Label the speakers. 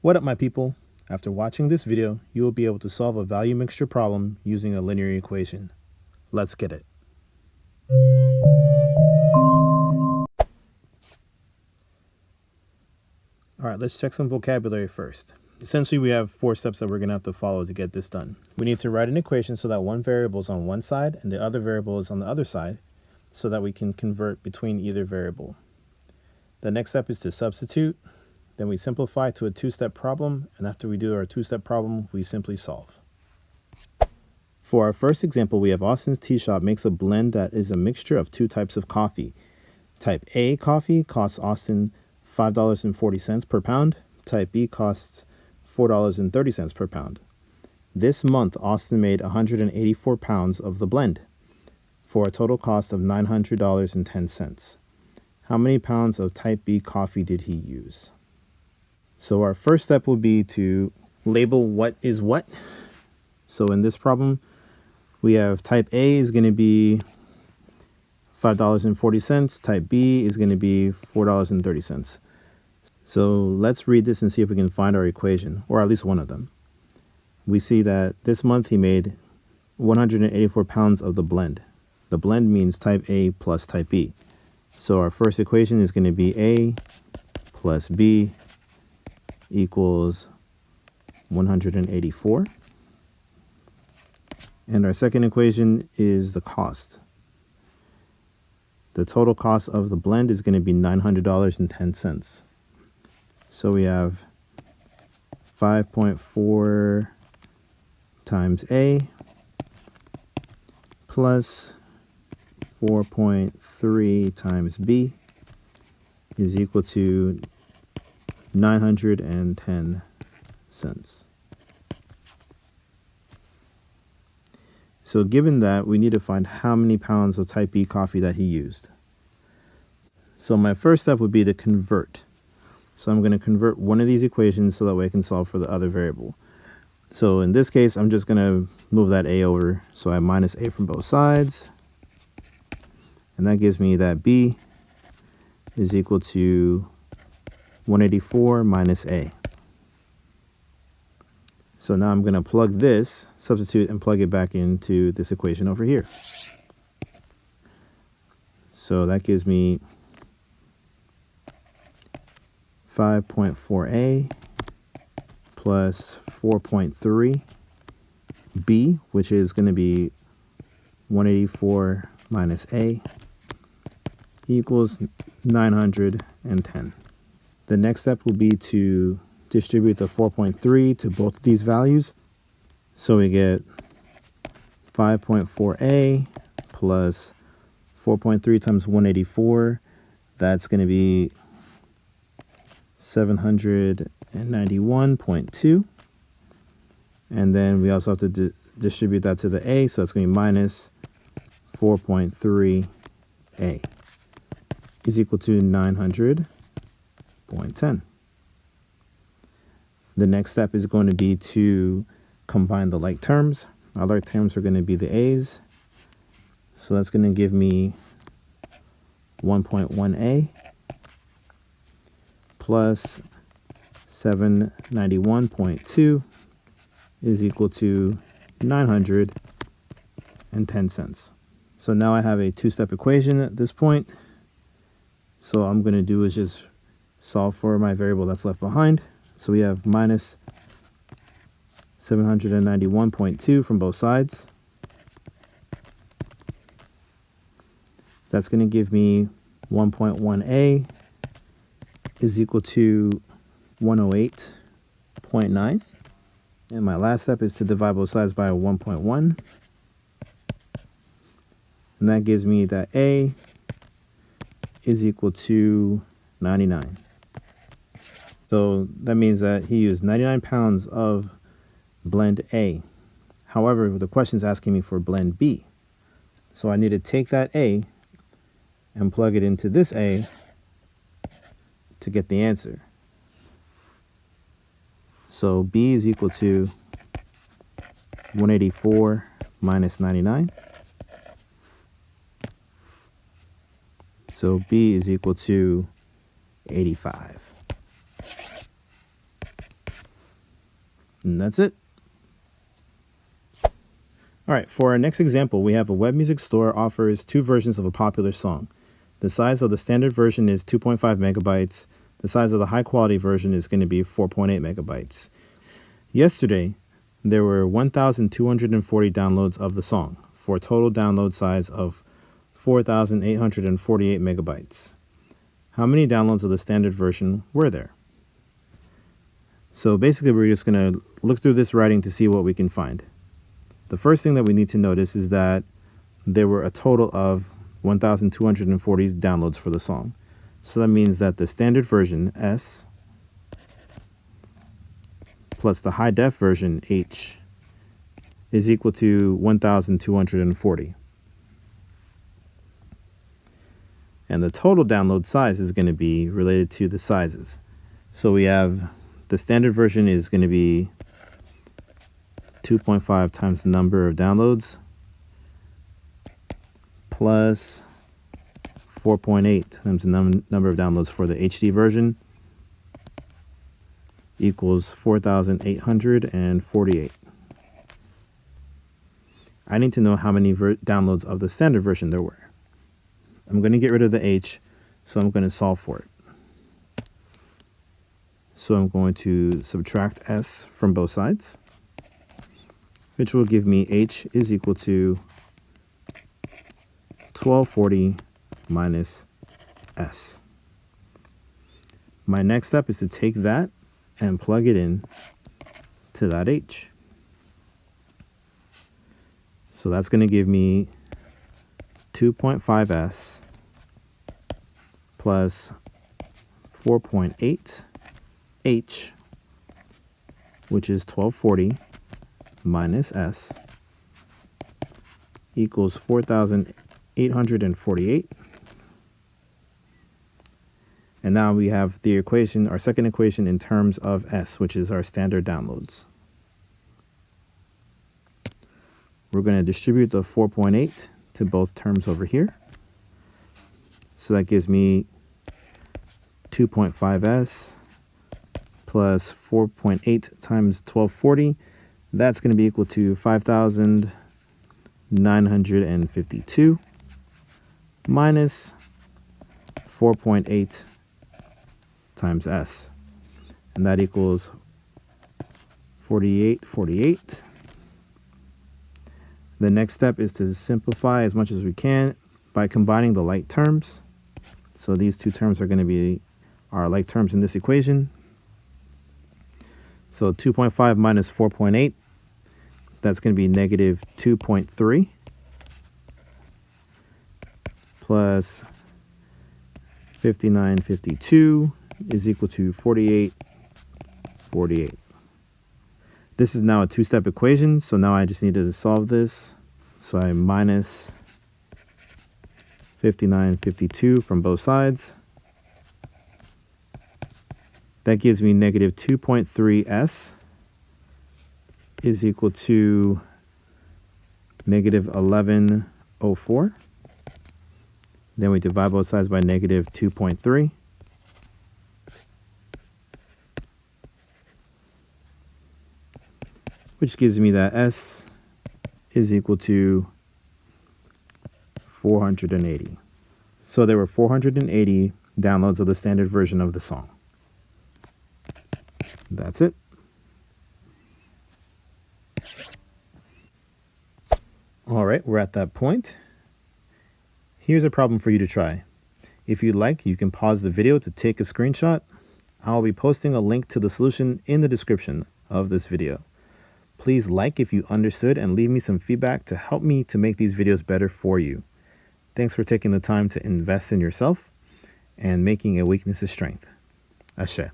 Speaker 1: What up, my people? After watching this video, you will be able to solve a value mixture problem using a linear equation. Let's get it. All right, let's check some vocabulary first. Essentially, we have 4 steps that we're going to have to follow to get this done. We need to write an equation so that one variable is on one side and the other variable is on the other side so that we can convert between either variable. The next step is to substitute. Then we simplify to a 2-step problem, and after we do our 2-step problem, we simply solve. For our first example, we have Austin's Tea Shop makes a blend that is a mixture of 2 types of coffee. Type A coffee costs Austin $5.40 per pound. Type B costs $4.30 per pound. This month, Austin made 184 pounds of the blend for a total cost of $900.10. How many pounds of type B coffee did he use? So our first step will be to label what is what. So in this problem, we have type A is going to be $5.40. Type B is going to be $4.30. So let's read this and see if we can find our equation, or at least one of them. We see that this month he made 184 pounds of the blend. The blend means type A plus type B. So our first equation is going to be A plus B equals 184. And our second equation is the cost. The total cost of the blend is going to be $900.10. So we have 5.4 times A plus 4.3 times B is equal to 910 cents. So given that, we need to find how many pounds of type B coffee that he used. So my first step would be to convert. So I'm going to convert one of these equations so that way I can solve for the other variable. So in this case, I'm just going to move that A over. So I have minus A from both sides. And that gives me that B is equal to 184 minus A. So now I'm going to plug this, substitute, and plug it back into this equation over here. So that gives me 5.4A plus 4.3B, which is going to be 184 minus A, equals 910. The next step will be to distribute the 4.3 to both of these values. So we get 5.4A plus 4.3 times 184. That's going to be 791.2. And then we also have to distribute that to the A. So it's going to be minus 4.3A is equal to 900.10. The next step is going to be to combine the like terms. Our like terms are going to be the A's. So that's going to give me 1.1A plus 791.2 is equal to 910 cents. So now I have a 2-step equation at this point. So all I'm going to do is just solve for my variable that's left behind. So we have minus 791.2 from both sides. That's going to give me 1.1A is equal to 108.9. And my last step is to divide both sides by 1.1. And that gives me that A is equal to 99. So that means that he used 99 pounds of blend A. However, the question is asking me for blend B. So I need to take that A and plug it into this A to get the answer. So B is equal to 184 minus 99. So B is equal to 85. And that's it. All right, for our next example, we have a web music store offers two versions of a popular song. The size of the standard version is 2.5 megabytes. The size of the high quality version is going to be 4.8 megabytes. Yesterday, there were 1,240 downloads of the song for a total download size of 4,848 megabytes. How many downloads of the standard version were there? So basically, we're just going to look through this writing to see what we can find. The first thing that we need to notice is that there were a total of 1,240 downloads for the song. So that means that the standard version, S, plus the high def version, H, is equal to 1,240. And the total download size is going to be related to the sizes. So we have the standard version is going to be 2.5 times the number of downloads plus 4.8 times the number of downloads for the HD version equals 4,848. I need to know how many downloads of the standard version there were. I'm going to get rid of the H, so I'm going to solve for it. So I'm going to subtract S from both sides, which will give me H is equal to 1240 minus S. My next step is to take that and plug it in to that H. So that's going to give me 2.5S plus 4.8 H, which is 1240 minus S, equals 4,848. And now we have the equation, our second equation, in terms of S, which is our standard downloads. We're going to distribute the 4.8 to both terms over here. So that gives me 2.5S plus 4.8 times 1240. That's going to be equal to 5,952 minus 4.8 times S. And that equals 4848. The next step is to simplify as much as we can by combining the like terms. So these two terms are going to be our like terms in this equation. So 2.5 minus 4.8, that's going to be negative 2.3 plus 5952 is equal to 4848. This is now a two-step equation, so now I just need to solve this. So I minus 5952 from both sides. That gives me negative 2.3S is equal to negative 1104. Then we divide both sides by negative 2.3. Which gives me that S is equal to 480. So there were 480 downloads of the standard version of the song. That's it. All right, we're at that point. Here's a problem for you to try. If you'd like, you can pause the video to take a screenshot. I'll be posting a link to the solution in the description of this video. Please like if you understood and leave me some feedback to help me to make these videos better for you. Thanks for taking the time to invest in yourself and making a weakness a strength. Ashe.